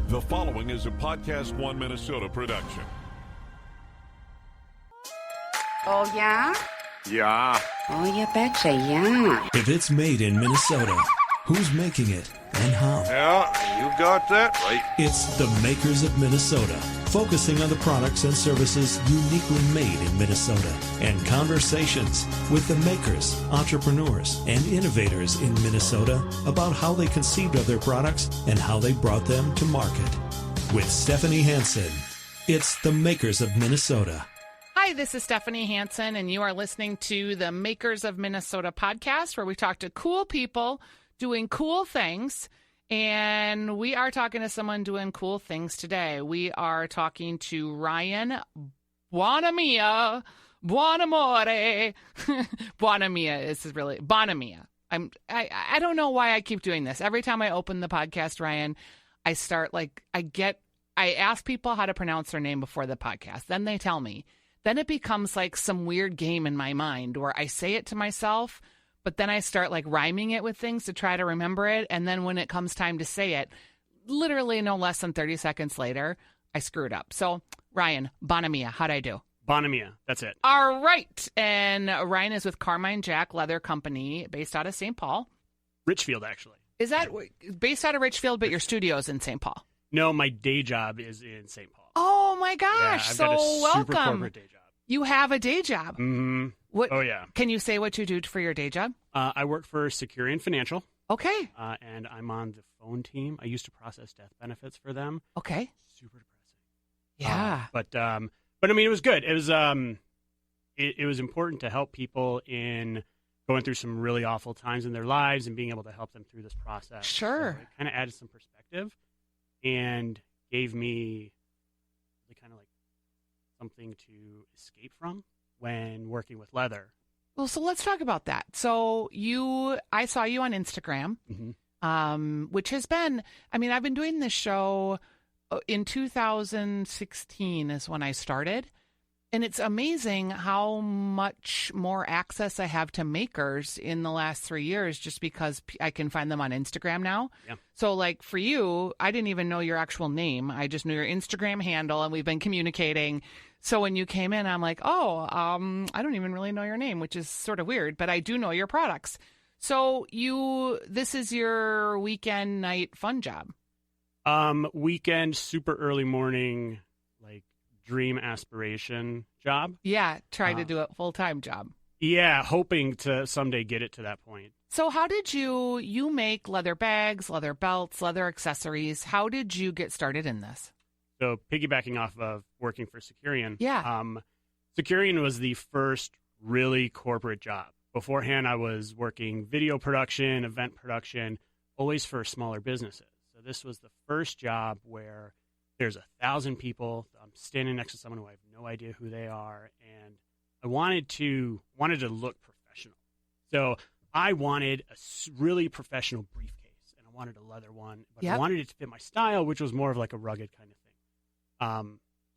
The following is a Podcast One Minnesota production. Oh, yeah? Yeah. Oh, you betcha, yeah. If it's made in Minnesota, who's making it and how? Yeah, you got that right. It's the makers of Minnesota, focusing on the products and services uniquely made in Minnesota, and conversations with the makers, entrepreneurs, and innovators in Minnesota about how they conceived of their products and how they brought them to market. With Stephanie Hansen, it's the makers of Minnesota. Hi, this is Stephanie Hansen, and you are listening to the Makers of Minnesota podcast, where we talk to cool people doing cool things. And we are talking to someone doing cool things today. We are talking to Ryan Buonamia. Buonamore. Buonamia is really Bonamia. I don't know why I keep doing this. Every time I open the podcast, Ryan, I start I ask people how to pronounce their name before the podcast. Then they tell me. Then it becomes like some weird game in my mind where I say it to myself, but then I start like rhyming it with things to try to remember it. And then when it comes time to say it, literally no less than 30 seconds later, I screw it up. So Ryan, Bonamia, how'd I do? Bonamia, that's it. All right. And Ryan is with Carmine Jack Leather Company based out of St. Paul. Richfield, actually. Is that based out of Richfield, but your studio's in St. Paul? No, my day job is in St. Paul. Oh my gosh. Yeah, I've so got a super welcome. corporate day job. You have a day job. Mm-hmm. What? Oh, yeah. Can you say what you do for your day job? I work for Securian Financial. Okay. And I'm on the phone team. I used to process death benefits for them. Okay. Super depressing. Yeah. But I mean, it was good. It was it was important to help people in going through some really awful times in their lives and being able to help them through this process. Sure. So it kind of added some perspective and gave me kind of like something to escape from when working with leather. Well, so let's talk about that. So I saw you on Instagram, which has been, I mean, I've been doing this show in 2016 is when I started. And it's amazing how much more access I have to makers in the last 3 years just because I can find them on Instagram now. Yeah. So like for you, I didn't even know your actual name. I just knew your Instagram handle and we've been communicating. So when you came in, I'm like, I don't even really know your name, which is sort of weird, but I do know your products. So this is your weekend night fun job. Weekend, super early morning, like dream aspiration job. Yeah, try to do a full-time job. Yeah, hoping to someday get it to that point. So how did you make leather bags, leather belts, leather accessories? How did you get started in this? So piggybacking off of working for Securian. Yeah. Securian was the first really corporate job. Beforehand, I was working video production, event production, always for smaller businesses. So this was the first job where there's 1,000 people. I'm standing next to someone who I have no idea who they are, and I wanted to look professional. So I wanted a really professional briefcase, and I wanted a leather one, but I wanted it to fit my style, which was more of like a rugged kind of thing.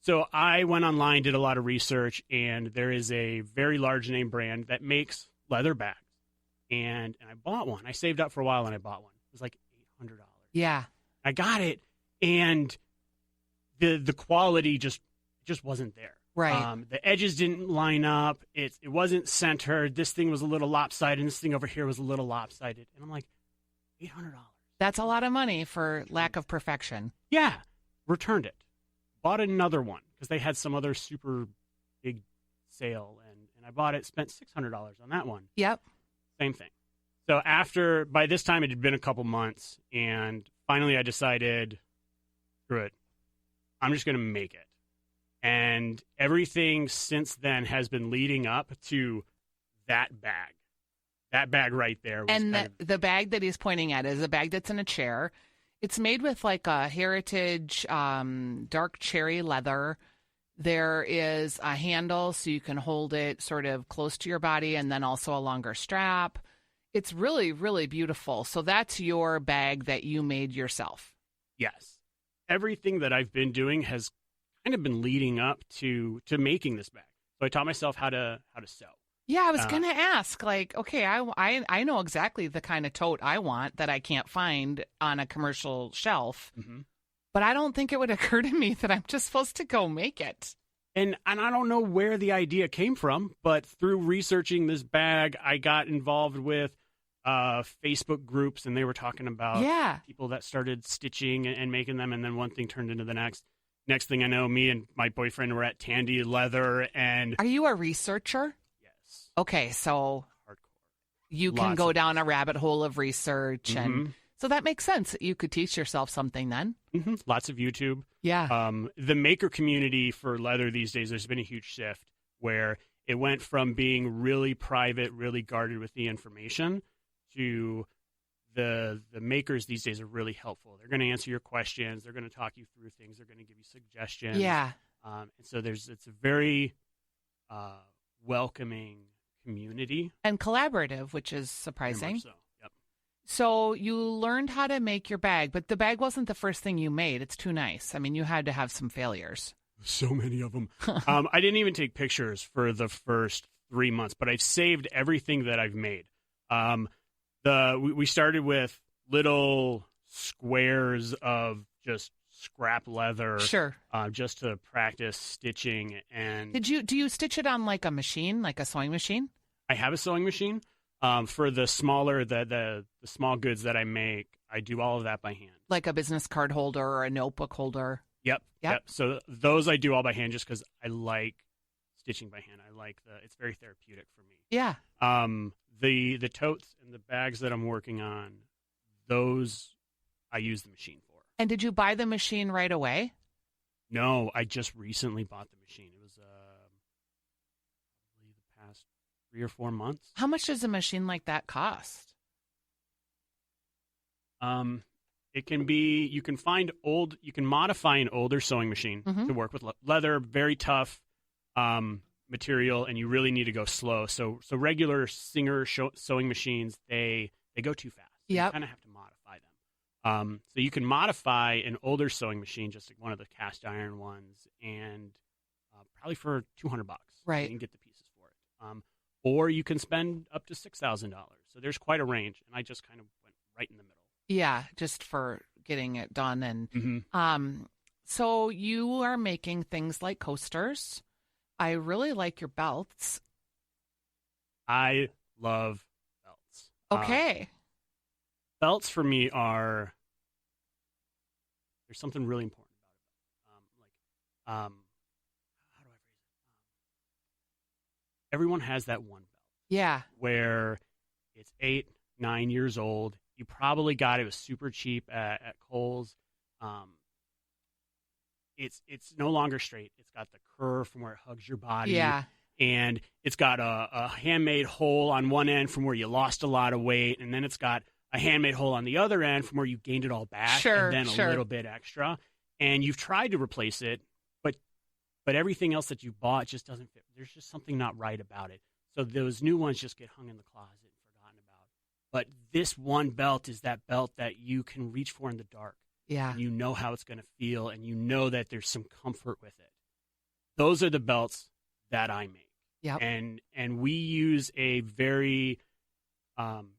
So I went online, did a lot of research, and there is a very large name brand that makes leather bags, and I bought one. I saved up for a while, and I bought one. It was like $800. Yeah, I got it, and the quality just wasn't there. Right. The edges didn't line up. It wasn't centered. This thing was a little lopsided, and this thing over here was a little lopsided. And I'm like, $800. That's a lot of money for lack of perfection. Yeah. Returned it. Bought another one because they had some other super big sale, and I bought it, spent $600 on that one. Yep. Same thing. So by this time it had been a couple months, and finally I decided, screw it, I'm just going to make it. And everything since then has been leading up to that bag. That bag right there. And the bag that he's pointing at is a bag that's in a chair. It's made with like a heritage dark cherry leather. There is a handle so you can hold it sort of close to your body and then also a longer strap. It's really, really beautiful. So that's your bag that you made yourself. Yes. Everything that I've been doing has kind of been leading up to making this bag. So I taught myself how to sew. Yeah, I was going to ask, like, okay, I know exactly the kind of tote I want that I can't find on a commercial shelf. Mm-hmm. But I don't think it would occur to me that I'm just supposed to go make it. And I don't know where the idea came from, but through researching this bag, I got involved with Facebook groups, and they were talking about people that started stitching and making them, and then one thing turned into the next. Next thing I know, me and my boyfriend were at Tandy Leather, and... Are you a researcher? Yes. Okay, so Hardcore. you can go down a rabbit hole of research, and so that makes sense. You could teach yourself something then. Lots of YouTube. Yeah. The maker community for leather these days, there's been a huge shift where it went from being really private, really guarded with the information, to the makers these days are really helpful. They're going to answer your questions. They're going to talk you through things. They're going to give you suggestions. Yeah. And so it's a very welcoming community. And collaborative, which is surprising. Very much so. Yep. So you learned how to make your bag, but the bag wasn't the first thing you made. It's too nice. I mean, you had to have some failures. So many of them. I didn't even take pictures for the first 3 months, but I've saved everything that I've made. We started with little squares of just scrap leather, sure, just to practice stitching. And do you stitch it on like a machine, like a sewing machine? I have a sewing machine. For the smaller the small goods that I make, I do all of that by hand, like a business card holder or a notebook holder. Yep. So those I do all by hand just because I like stitching by hand. It's very therapeutic for me. Yeah. The totes and the bags that I'm working on, those I use the machine for. And did you buy the machine right away? No, I just recently bought the machine. It was probably the past 3 or 4 months. How much does a machine like that cost? It can be, you can modify an older sewing machine to work with leather, very tough material, and you really need to go slow. So regular Singer sewing machines, they go too fast. Yeah. You kind of have to modify them. So you can modify an older sewing machine, just like one of the cast iron ones, and probably for $200. Right. You can get the pieces for it. Or you can spend up to $6,000. So there's quite a range, and I just kind of went right in the middle. Yeah, just for getting it done. And so you are making things like coasters. I really like your belts. I love belts. Okay. Belts for me there's something really important about it. How do I phrase it? Everyone has that one belt. Yeah. Where it's 8, 9 years old. You probably got it was super cheap at Kohl's. It's no longer straight. It's got the curve from where it hugs your body. Yeah. And it's got a handmade hole on one end from where you lost a lot of weight, and then it's got a handmade hole on the other end from where you gained it all back, sure, and then a little bit extra. And you've tried to replace it, but everything else that you bought just doesn't fit. There's just something not right about it. So those new ones just get hung in the closet and forgotten about. But this one belt is that belt that you can reach for in the dark. Yeah. You know how it's going to feel, and you know that there's some comfort with it. Those are the belts that I make. Yep. And we use a very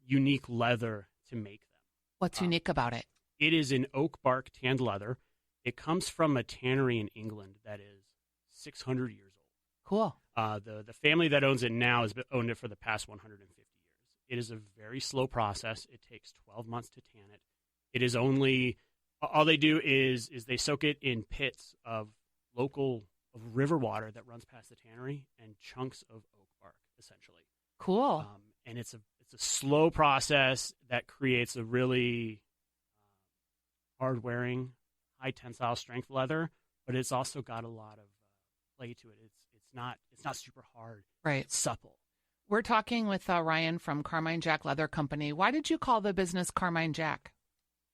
unique leather to make them. What's unique about it? It is an oak bark tanned leather. It comes from a tannery in England that is 600 years old. Cool. The family that owns it now has owned it for the past 150 years. It is a very slow process. It takes 12 months to tan it. It is only, all they do is they soak it in pits of river water that runs past the tannery and chunks of oak bark, essentially. Cool. And it's a slow process that creates a really hard-wearing, high tensile strength leather, but it's also got a lot of play to it. It's not super hard. Right. It's supple. We're talking with Ryan from Carmine Jack Leather Company. Why did you call the business Carmine Jack?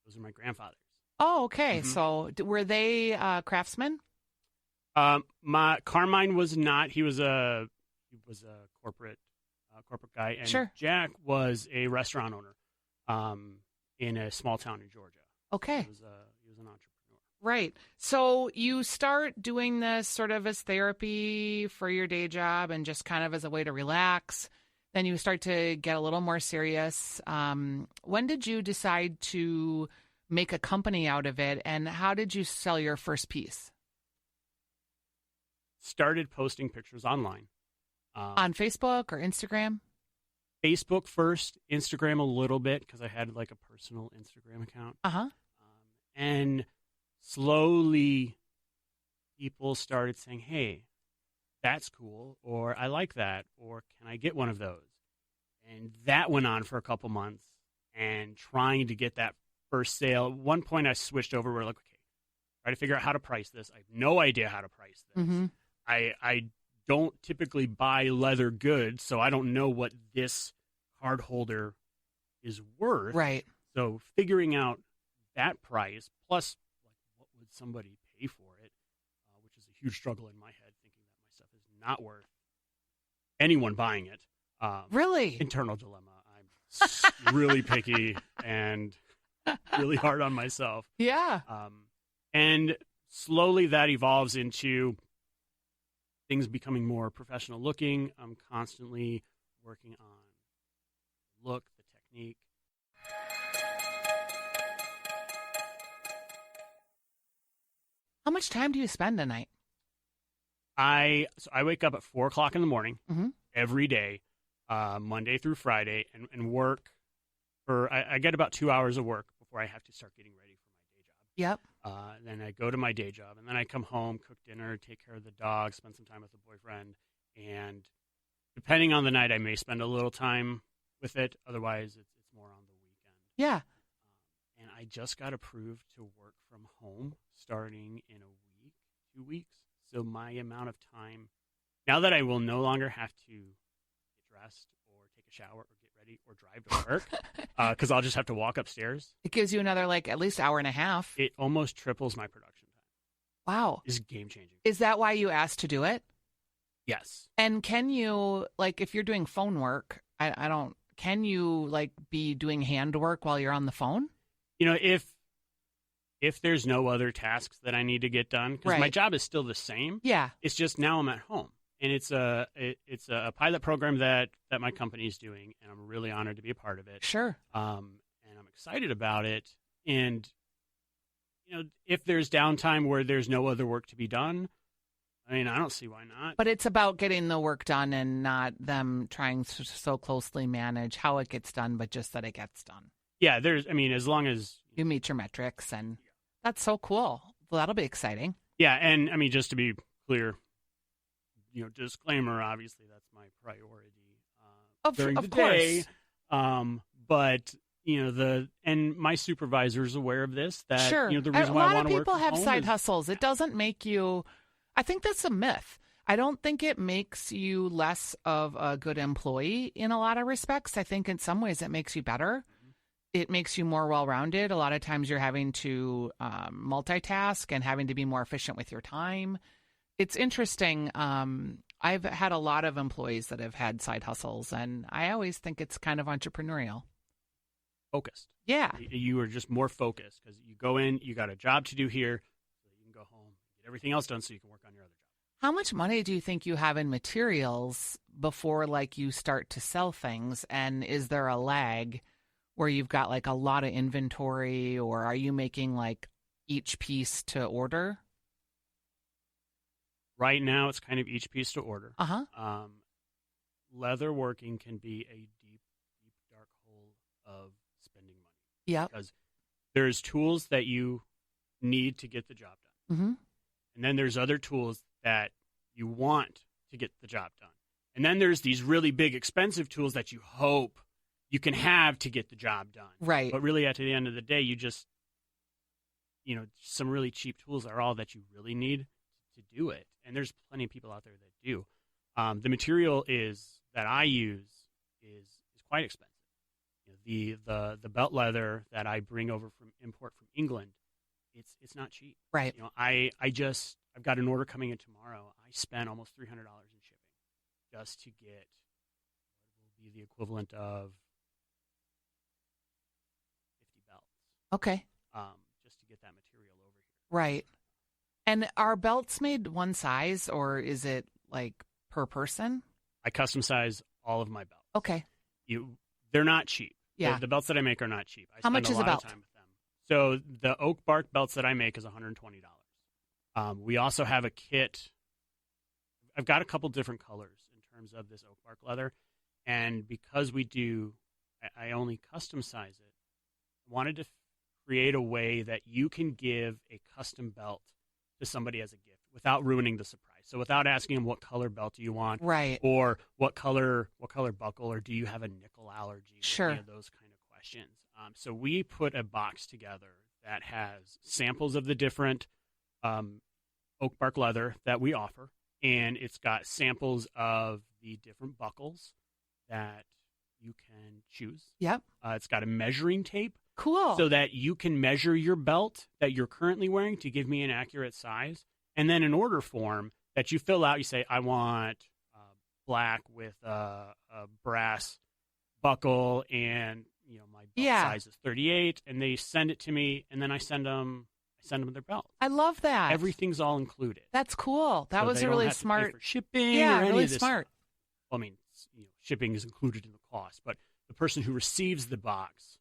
Those are my grandfathers. Oh, okay. So were they craftsmen? My Carmine was not. He was a corporate guy, and sure. Jack was a restaurant owner in a small town in Georgia. Okay. He was an entrepreneur. Right. So you start doing this sort of as therapy for your day job and just kind of as a way to relax. Then you start to get a little more serious. When did you decide to make a company out of it. And how did you sell your first piece? Started posting pictures online. On Facebook or Instagram? Facebook first, Instagram a little bit because I had like a personal Instagram account. Uh-huh. And slowly people started saying, hey, that's cool, or I like that, or can I get one of those? And that went on for a couple months and trying to get that first sale. At one point I switched over. We're like, okay, try to figure out how to price this. I have no idea how to price this. Mm-hmm. I don't typically buy leather goods, so I don't know what this card holder is worth. Right. So figuring out that price, plus like what would somebody pay for it, which is a huge struggle in my head, thinking that my stuff is not worth anyone buying it. Really? Internal dilemma. I'm really picky and really hard on myself. Yeah. And slowly that evolves into things becoming more professional looking. I'm constantly working on the look, the technique. How much time do you spend a night? I wake up at 4 o'clock in the morning Mm-hmm. every day, Monday through Friday, and work for, I get about 2 hours of work before I have to start getting ready for my day job. Yep. Then I go to my day job, and then I come home, cook dinner, take care of the dog, spend some time with the boyfriend, and depending on the night, I may spend a little time with it. Otherwise, it's more on the weekend. Yeah. And I just got approved to work from home starting in a week, 2 weeks. So my amount of time, now that I will no longer have to get dressed or take a shower or get ready or drive to work, because I'll just have to walk upstairs. It gives you another, like, at least hour and a half. It almost triples my production time. Wow. It's game-changing. Is that why you asked to do it? Yes. And can you, like, if you're doing phone work, can you, like, be doing handwork while you're on the phone? You know, if there's no other tasks that I need to get done, because my job is still the same. Yeah. It's just now I'm at home. And it's a pilot program that my company is doing, and I'm really honored to be a part of it. Sure. And I'm excited about it. And, you know, if there's downtime where there's no other work to be done, I mean, I don't see why not. But it's about getting the work done and not them trying to so closely manage how it gets done, but just that it gets done. Yeah, as long as you meet your metrics, and that's so cool. Well, that'll be exciting. Yeah, and I mean, just to be clear, you know, disclaimer, obviously that's my priority during the day. But you know, and my supervisor's aware of this. That sure, you know, the reason why I want to work a lot of people have side is, hustles. It doesn't make you. I think that's a myth. I don't think it makes you less of a good employee in a lot of respects. I think in some ways it makes you better. It makes you more well-rounded. A lot of times you're having to multitask and having to be more efficient with your time. It's interesting. I've had a lot of employees that have had side hustles, and I always think it's kind of entrepreneurial. Focused. Yeah. You are just more focused because you go in, you got a job to do here, so you can go home, get everything else done so you can work on your other job. How much money do you think you have in materials before, like, you start to sell things? And is there a lag where you've got like a lot of inventory, or are you making like each piece to order? Right now, it's kind of each piece to order. Uh-huh. Leather working can be a deep, deep, dark hole of spending money. Yeah. Because there's tools that you need to get the job done. Mm-hmm. And then there's other tools that you want to get the job done. And then there's these really big, expensive tools that you hope you can have to get the job done. Right. But really, at the end of the day, you just, you know, some really cheap tools are all that you really need to do it. And there's plenty of people out there that do. The material that I use is quite expensive. You know, the belt leather that I bring over from import from England, it's not cheap. Right. You know, I've got an order coming in tomorrow. I spent almost $300 in shipping just to get what will be the equivalent of 50 belts. Okay. Just to get that material over here. Right. And are belts made one size, or is it like per person? I custom size all of my belts. Okay. They're not cheap. Yeah. The belts that I make are not cheap. I How spend much is a a lot belt? of time with them. So the oak bark belts that I make is $120. We also have a kit. I've got a couple different colors in terms of this oak bark leather. And because I only custom size it, I wanted to create a way that you can give a custom belt to somebody as a gift without ruining the surprise. So without asking them what color belt do you want, Right. or what color buckle, or do you have a nickel allergy? Sure. Any of those kind of questions. So we put a box together that has samples of the different oak bark leather that we offer, and it's got samples of the different buckles that you can choose. Yep. It's got a measuring tape. Cool. So that you can measure your belt that you're currently wearing to give me an accurate size. And then an order form that you fill out. You say, I want black with a brass buckle, and my belt size is 38. And they send it to me, and then I send them their belt. I love that. Everything's all included. That's cool. That So was they a don't really have to pay smart. for shipping. Yeah, or any really of this smart. stuff. Well, I mean, shipping is included in the cost, but the person who receives the box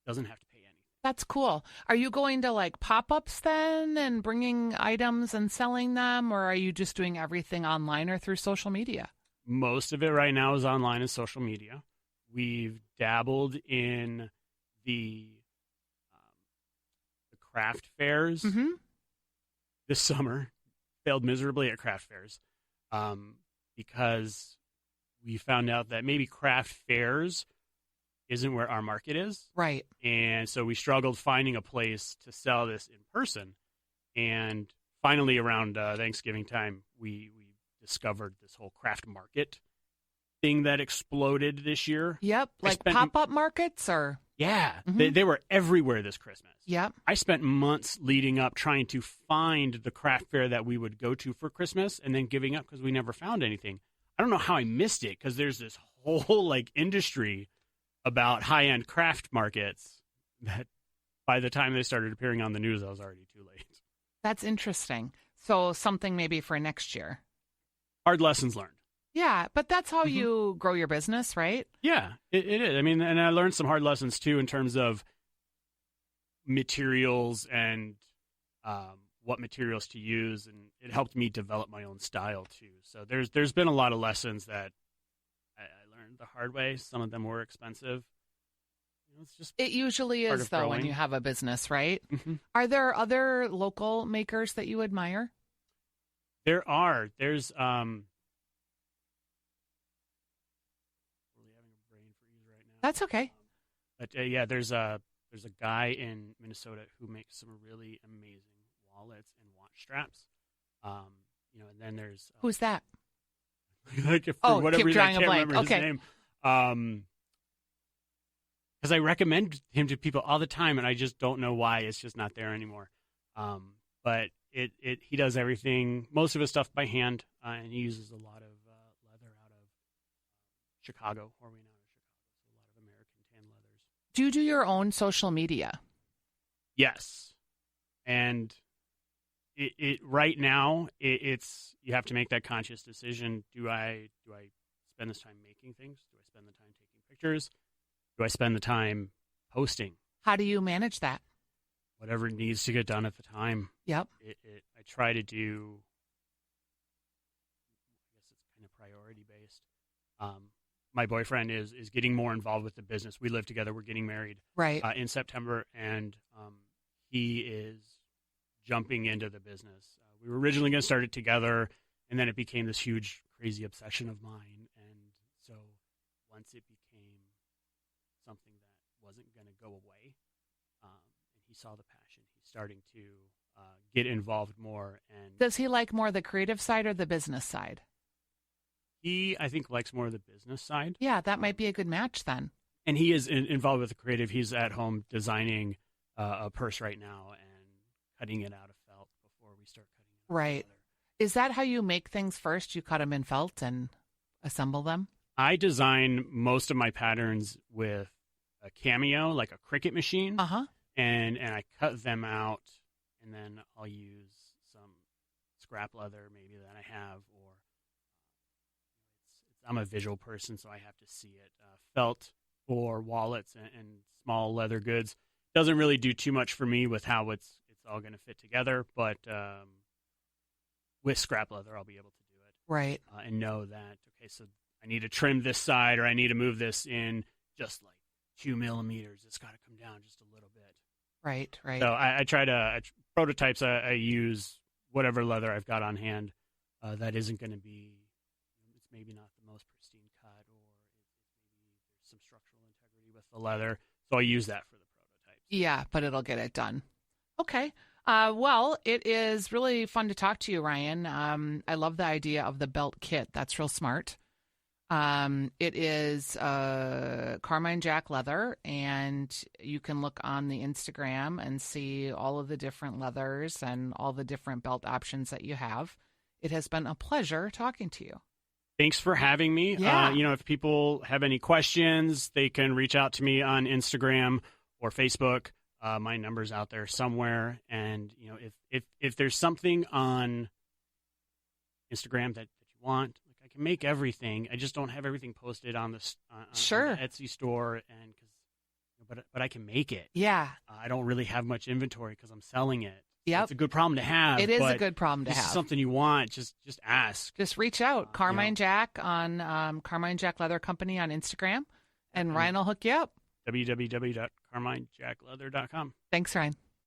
doesn't have to pay anything. That's cool. Are you going to like pop-ups then and bringing items and selling them, or are you just doing everything online or through social media? Most of it right now is online and social media. We've dabbled in the craft fairs this summer. Failed miserably at craft fairs because we found out that maybe craft fairs isn't where our market is. Right. And so we struggled finding a place to sell this in person. And finally, around Thanksgiving time, we discovered this whole craft market thing that exploded this year. Yep. Like pop-up markets or? Yeah. They were everywhere this Christmas. Yep. I spent months leading up trying to find the craft fair that we would go to for Christmas and then giving up because we never found anything. I don't know how I missed it because there's this whole industry about high-end craft markets that by the time they started appearing on the news, I was already too late. That's interesting. So something maybe for next year. Hard lessons learned. Yeah, but that's how you grow your business, right? Yeah, it is. I mean, and I learned some hard lessons, too, in terms of materials and what materials to use, and it helped me develop my own style, too. So there's been a lot of lessons that I learned the hard way. Some of them were expensive. It's just it usually is, though, when you have a business, right? Are there other local makers that you admire? There are. There's really having a brain freeze right now. That's okay. But yeah, there's a guy in Minnesota who makes some really amazing wallets and watch straps. And then there's who's that? For whatever keep reason, I drawing a can't blank. remember Okay. his name. Because I recommend him to people all the time, and I just don't know why it's just not there anymore. But he does everything, most of his stuff by hand, and he uses a lot of leather out of Chicago, where we know Chicago, so a lot of American tan leathers. Do you do your own social media? Yes, and it right now it's you have to make that conscious decision. Do I spend this time making things? Do I spend the time taking pictures? Do I spend the time posting? How do you manage that? Whatever needs to get done at the time. Yep. I try to do, I guess it's kind of priority based. My boyfriend is getting more involved with the business. We live together. We're getting married in September, and he is jumping into the business. We were originally going to start it together, and then it became this huge, crazy obsession of mine. And so once it became something that wasn't going to go away, and he saw the passion, he's starting to get involved more. And does he like more the creative side or the business side? He, I think, likes more of the business side. Yeah, that might be a good match then. And he is involved with the creative. He's at home designing a purse right now and cutting it out of felt before we start cutting it. Right. Is that how you make things first? You cut them in felt and assemble them? I design most of my patterns with a Cameo, like a Cricut machine. And I cut them out, and then I'll use some scrap leather maybe that I have, or I'm a visual person, so I have to see it. Felt for wallets and small leather goods doesn't really do too much for me with how it's all going to fit together. But with scrap leather, I'll be able to do it. Right. And know that, okay, so I need to trim this side, or I need to move this in just like 2 millimeters. It's got to come down just a little bit. Right. So I try to prototypes. I use whatever leather I've got on hand. That isn't going to be. It's maybe not the most pristine cut, or maybe there's some structural integrity with the leather. So I use that for the prototypes. Yeah, but it'll get it done. Okay. Well, it is really fun to talk to you, Ryan. I love the idea of the belt kit. That's real smart. It is Carmine Jack leather, and you can look on the Instagram and see all of the different leathers and all the different belt options that you have. It has been a pleasure talking to you. Thanks for having me. Yeah. If people have any questions, they can reach out to me on Instagram or Facebook. My number's out there somewhere. And, if there's something on Instagram that you want, like, I can make everything. I just don't have everything posted on the Etsy store, and but I can make it. Yeah. I don't really have much inventory because I'm selling it. Yep. It's a good problem to have. It is a good problem to if have. It's something you want, just ask. Just reach out. Carmine Jack on Carmine Jack Leather Company on Instagram, and Ryan will hook you up. www.carminejackleather.com. Thanks, Ryan.